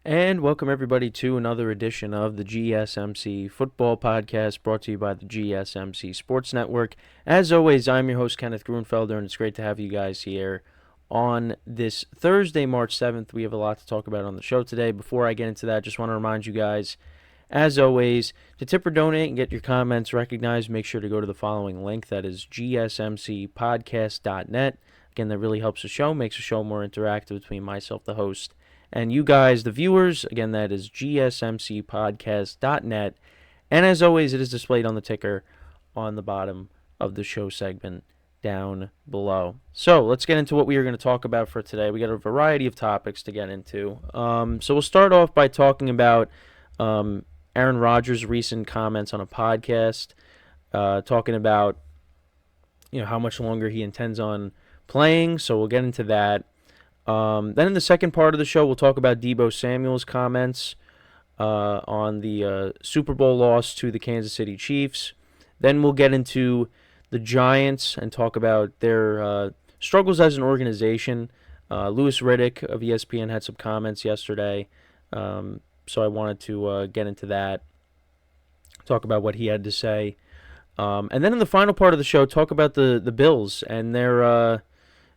And welcome everybody to another edition of the GSMC Football Podcast, brought to you by the GSMC Sports Network. As always, I'm your host, Kenneth Grunfelder, and it's great to have you guys here on this Thursday, March 7th. We have a lot to talk about on the show today. Before I get into that, just want to remind you guys, as always, to tip or donate and get your comments recognized, make sure to go to the following link. That is gsmcpodcast.net. Again, that really helps the show, makes the show more interactive between myself, the host, and you guys, the viewers. Again, that is gsmcpodcast.net. And as always, it is displayed on the ticker on the bottom of the show segment down below. So let's get into what we are going to talk about for today. We got a variety of topics to get into. So we'll start off by talking about Aaron Rodgers' recent comments on a podcast, talking about how much longer he intends on playing. So we'll get into that. Then in the second part of the show, we'll talk about Deebo Samuel's comments on the Super Bowl loss to the Kansas City Chiefs. Then we'll get into the Giants and talk about their struggles as an organization. Louis Riddick of ESPN had some comments yesterday, so I wanted to get into that, talk about what he had to say. And then in the final part of the show, talk about the Bills and their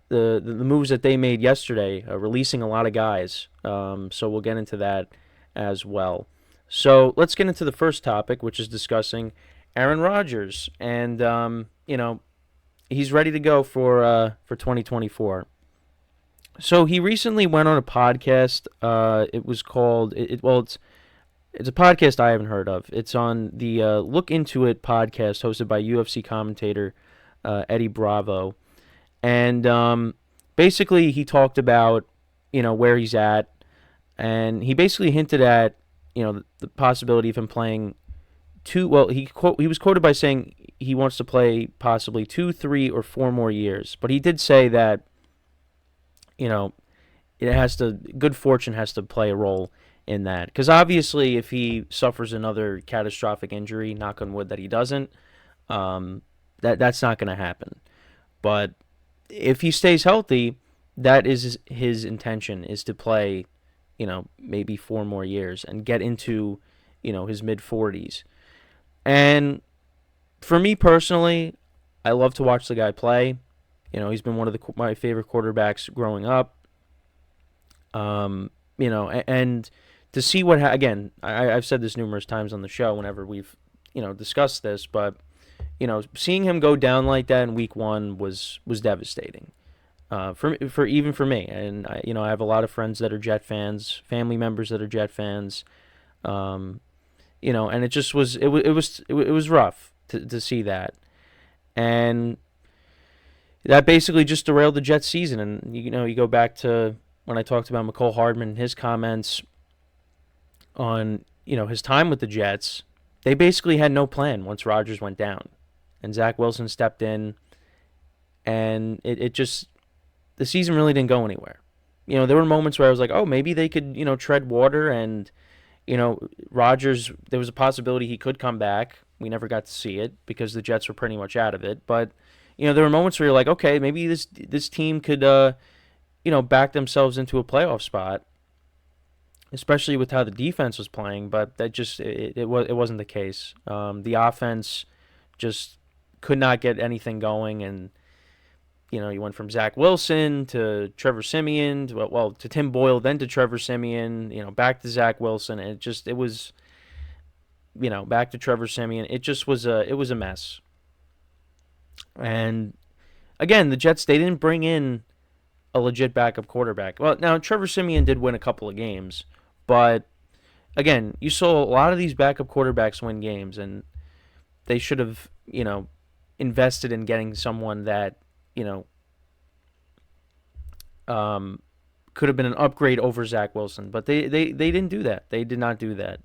the moves that they made yesterday, releasing a lot of guys. So we'll get into that as well. So let's get into the first topic, which is discussing Aaron Rodgers. And, he's ready to go for 2024. So he recently went on a podcast. It was called, it's a podcast I haven't heard of. It's on the Look Into It podcast hosted by UFC commentator Eddie Bravo. And basically he talked about, where he's at, and he basically hinted at, the possibility of him playing he was quoted by saying he wants to play possibly 2, 3, or 4 more years. But he did say that, good fortune has to play a role in that. Because obviously if he suffers another catastrophic injury, knock on wood that he doesn't, that's not going to happen. But if he stays healthy, that is his intention, is to play, maybe 4 more years and get into, his mid-40s. And for me personally, I love to watch the guy play. He's been one of my favorite quarterbacks growing up. And to see again, I've said this numerous times on the show whenever we've, discussed this, but seeing him go down like that in week 1 was devastating. For me, and I have a lot of friends that are Jet fans, family members that are Jet fans, and it just was it was rough to see that, and that basically just derailed the Jets season. And you go back to when I talked about McCole Hardman and his comments on his time with the Jets. They basically had no plan once Rodgers went down, and Zach Wilson stepped in, and it just, the season really didn't go anywhere. There were moments where I was like, oh, maybe they could, tread water, and, Rodgers, there was a possibility he could come back. We never got to see it because the Jets were pretty much out of it. But, there were moments where you're like, okay, maybe this team could, back themselves into a playoff spot, especially with how the defense was playing. But that just, it wasn't the case. The offense just could not get anything going, and you went from Zach Wilson to Trevor Siemian to Tim Boyle, then to Trevor Siemian, back to Zach Wilson, and it was back to Trevor Siemian. It just was a mess. And again, the Jets, they didn't bring in a legit backup quarterback. Well, now Trevor Siemian did win a couple of games, but again, you saw a lot of these backup quarterbacks win games, and they should have invested in getting someone that could have been an upgrade over Zach Wilson. But they didn't do that. They did not do that.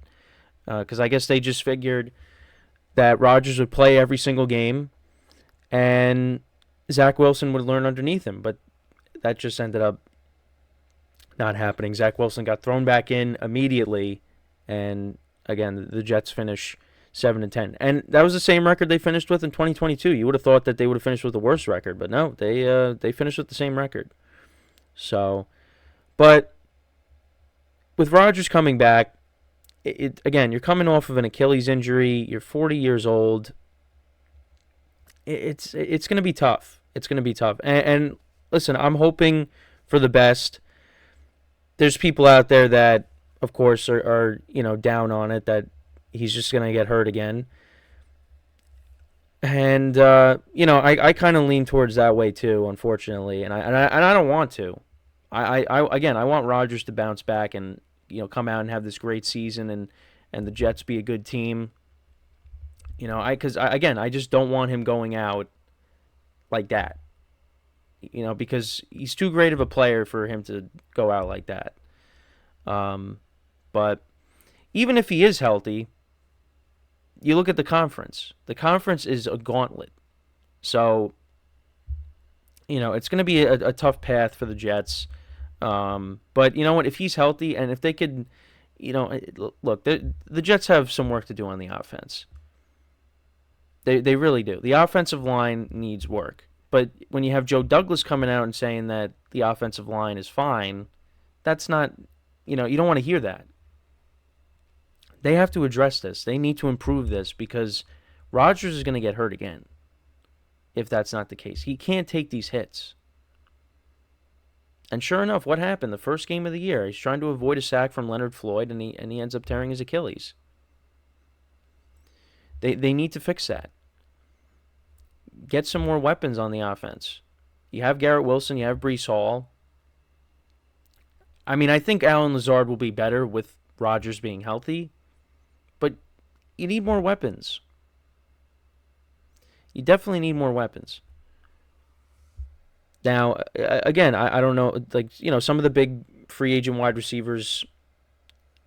Because I guess they just figured that Rodgers would play every single game and Zach Wilson would learn underneath him. But that just ended up not happening. Zach Wilson got thrown back in immediately, and again, the Jets finish 7-10, and that was the same record they finished with in 2022. You would have thought that they would have finished with a worse record, but no, they finished with the same record. So, but with Rodgers coming back, again, you're coming off of an Achilles injury. You're 40 years old. It's going to be tough. It's going to be tough. And listen, I'm hoping for the best. There's people out there that, of course, are down on it, that he's just going to get hurt again. And I kind of lean towards that way too, unfortunately. And I don't want to. I want Rodgers to bounce back and come out and have this great season, and the Jets be a good team. Because I just don't want him going out like that. Because he's too great of a player for him to go out like that. But even if he is healthy, you look at the conference. The conference is a gauntlet. So, it's going to be a tough path for the Jets. But you know what? If he's healthy and if they could, look, the Jets have some work to do on the offense. They really do. The offensive line needs work. But when you have Joe Douglas coming out and saying that the offensive line is fine, that's not, you don't want to hear that. They have to address this. They need to improve this because Rodgers is going to get hurt again if that's not the case. He can't take these hits. And sure enough, what happened? The first game of the year, he's trying to avoid a sack from Leonard Floyd, and he ends up tearing his Achilles. They need to fix that. Get some more weapons on the offense. You have Garrett Wilson, you have Breece Hall. I think Allen Lazard will be better with Rodgers being healthy, but you need more weapons. You definitely need more weapons. Now, again, I don't know, some of the big free agent wide receivers,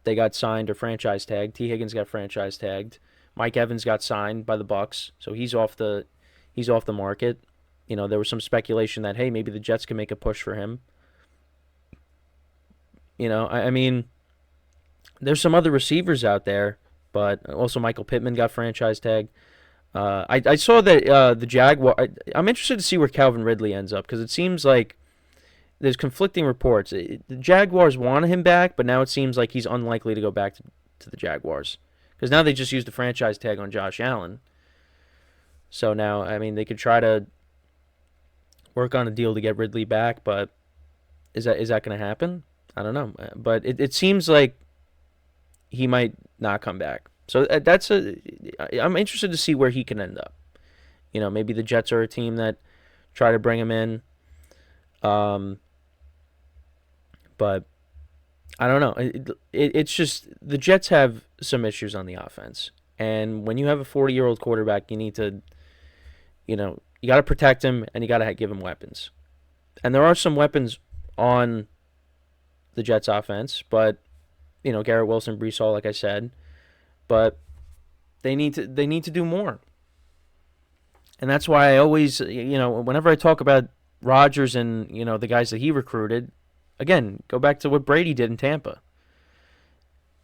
they got signed or franchise tagged. T. Higgins got franchise tagged. Mike Evans got signed by the Bucs, so he's off the market. There was some speculation that, hey, maybe the Jets can make a push for him. There's some other receivers out there, but also Michael Pittman got franchise tagged. I saw that the Jaguar. I'm interested to see where Calvin Ridley ends up because it seems like there's conflicting reports. The Jaguars want him back, but now it seems like he's unlikely to go back to the Jaguars because now they just used a franchise tag on Josh Allen. So now, they could try to work on a deal to get Ridley back, but is that going to happen? I don't know. But it seems like he might not come back. So I'm interested to see where he can end up. Maybe the Jets are a team that try to bring him in. But I don't know. It's just the Jets have some issues on the offense. And when you have a 40-year-old quarterback, you need to, you got to protect him and you got to give him weapons. And there are some weapons on the Jets offense, but, Garrett Wilson, Breece Hall, like I said. But they need to do more. And that's why I always, whenever I talk about Rodgers and, the guys that he recruited, again, go back to what Brady did in Tampa.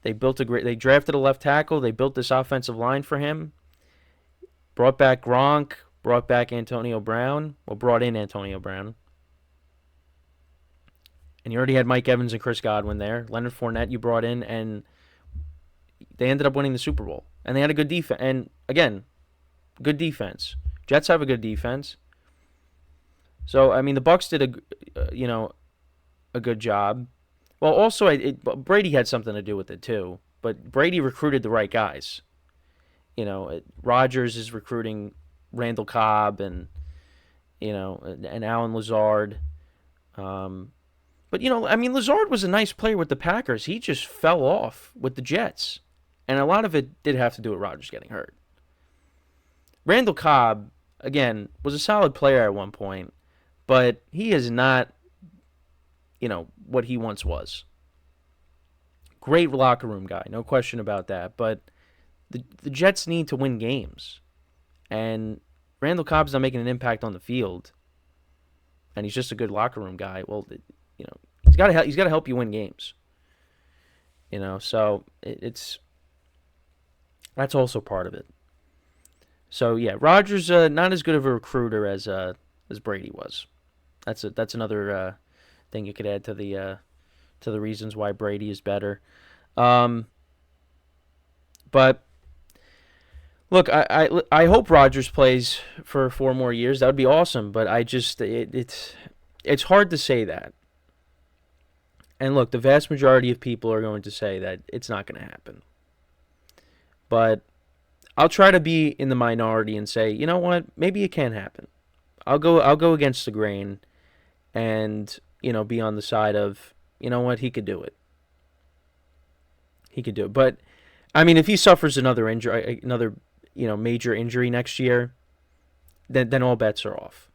They drafted a left tackle, they built this offensive line for him. Brought back Gronk, brought in Antonio Brown. And you already had Mike Evans and Chris Godwin there. Leonard Fournette you brought in, and they ended up winning the Super Bowl. And they had a good defense. And, again, good defense. Jets have a good defense. So, the Bucs did a good job. Well, also, Brady had something to do with it, too. But Brady recruited the right guys. Rodgers is recruiting Randall Cobb and Allen Lazard. But, Lazard was a nice player with the Packers. He just fell off with the Jets. And a lot of it did have to do with Rodgers getting hurt. Randall Cobb, again, was a solid player at one point, but he is not, what he once was. Great locker room guy, no question about that. But the Jets need to win games. And Randall Cobb's not making an impact on the field. And he's just a good locker room guy. Well, he's got to help you win games. So that's also part of it. So yeah, Rodgers not as good of a recruiter as Brady was. That's another thing you could add to to the reasons why Brady is better. Um, but look, I hope Rodgers plays for 4 more years. That would be awesome. But it's hard to say that. And look, the vast majority of people are going to say that it's not going to happen. But I'll try to be in the minority and say, you know what, maybe it can happen. I'll go against the grain, and be on the side of, you know what, he could do it. He could do it. But I mean, if he suffers another injury, another major injury next year, then all bets are off.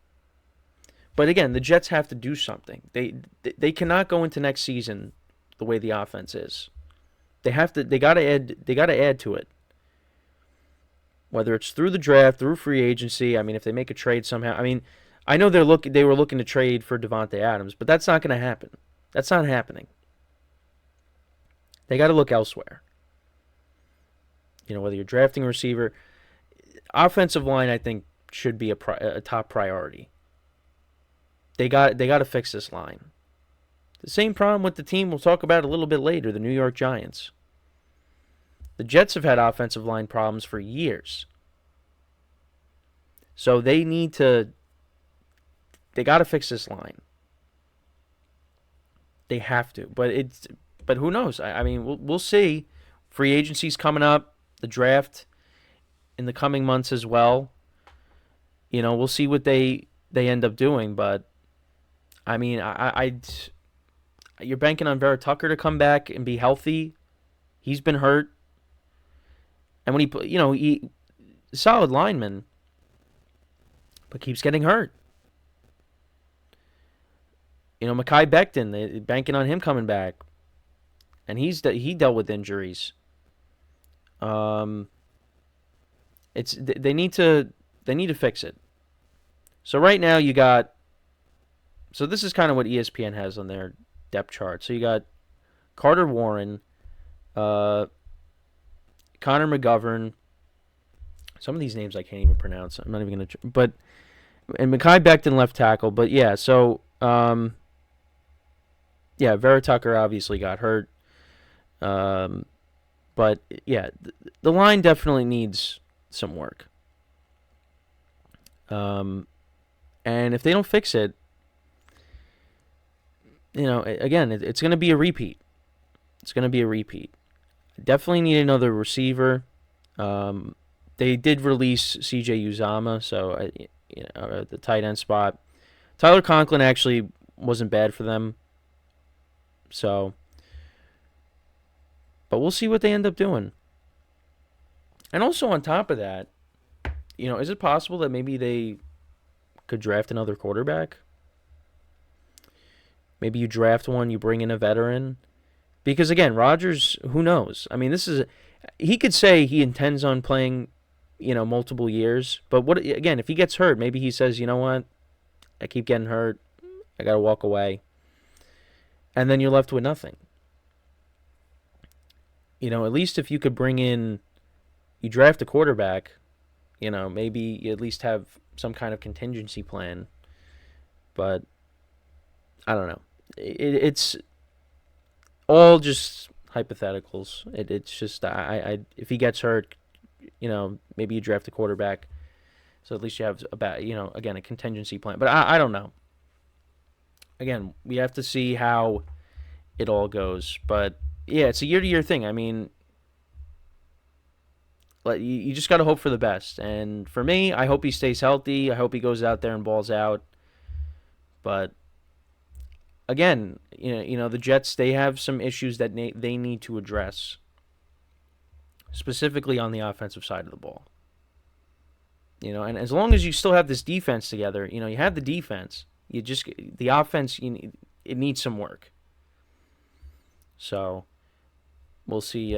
But again, the Jets have to do something. They cannot go into next season the way the offense is. They have to. They got to add. They got to add to it. Whether it's through the draft, through free agency. I mean, if they make a trade somehow. I mean, I know they were looking to trade for Devontae Adams, but that's not going to happen. That's not happening. They got to look elsewhere. Whether you're drafting a receiver, offensive line, I think, should be a top priority. They got to fix this line. The same problem with the team we'll talk about a little bit later, the New York Giants. The Jets have had offensive line problems for years. So they got to fix this line. They have to. But who knows? I mean, we'll see. Free agency's coming up, the draft in the coming months as well. We'll see what they end up doing, but I mean, you're banking on Vera Tucker to come back and be healthy. He's been hurt. And when he solid lineman, but keeps getting hurt. Mekhi Becton, they banking on him coming back, and he dealt with injuries. They need to fix it. So right now you got. So this is kind of what ESPN has on their depth chart. So you got Carter Warren, Connor McGovern. Some of these names I can't even pronounce. I'm not even going to. But and Mekhi Becton left tackle. But yeah, so Vera Tucker obviously got hurt. But yeah, the line definitely needs some work. And if they don't fix it, again, it's going to be a repeat. It's going to be a repeat. Definitely need another receiver. They did release CJ Uzama, so at the tight end spot. Tyler Conklin actually wasn't bad for them. So, but we'll see what they end up doing. And also on top of that, is it possible that maybe they could draft another quarterback? Maybe you draft one, you bring in a veteran. Because again, Rodgers, who knows? I mean, he could say he intends on playing, multiple years. But if he gets hurt, maybe he says, you know what? I keep getting hurt. I got to walk away. And then you're left with nothing. At least if you could you draft a quarterback, maybe you at least have some kind of contingency plan. But I don't know. It's all just hypotheticals. It's just if he gets hurt, maybe you draft a quarterback, so at least you have a contingency plan. But I don't know. Again, we have to see how it all goes. But yeah, it's a year-to-year thing. I mean, you just got to hope for the best. And for me, I hope he stays healthy. I hope he goes out there and balls out. But again, the Jets, they have some issues that they need to address, specifically on the offensive side of the ball. And as long as you still have this defense together, you have the defense. The offense, it needs some work. So we'll see.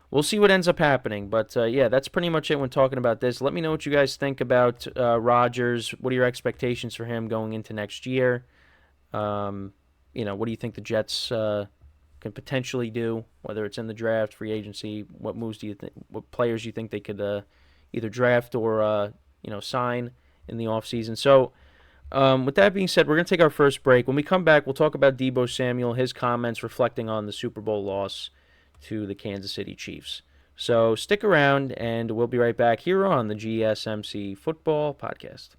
We'll see what ends up happening. But yeah, that's pretty much it when talking about this. Let me know what you guys think about Rodgers. What are your expectations for him going into next year? What do you think the Jets can potentially do? Whether it's in the draft, free agency, what moves do you think? What players do you think they could either draft or sign in the offseason? So With that being said, we're going to take our first break. When we come back, we'll talk about Deebo Samuel, his comments reflecting on the Super Bowl loss to the Kansas City Chiefs. So stick around, and we'll be right back here on the GSMC Football Podcast.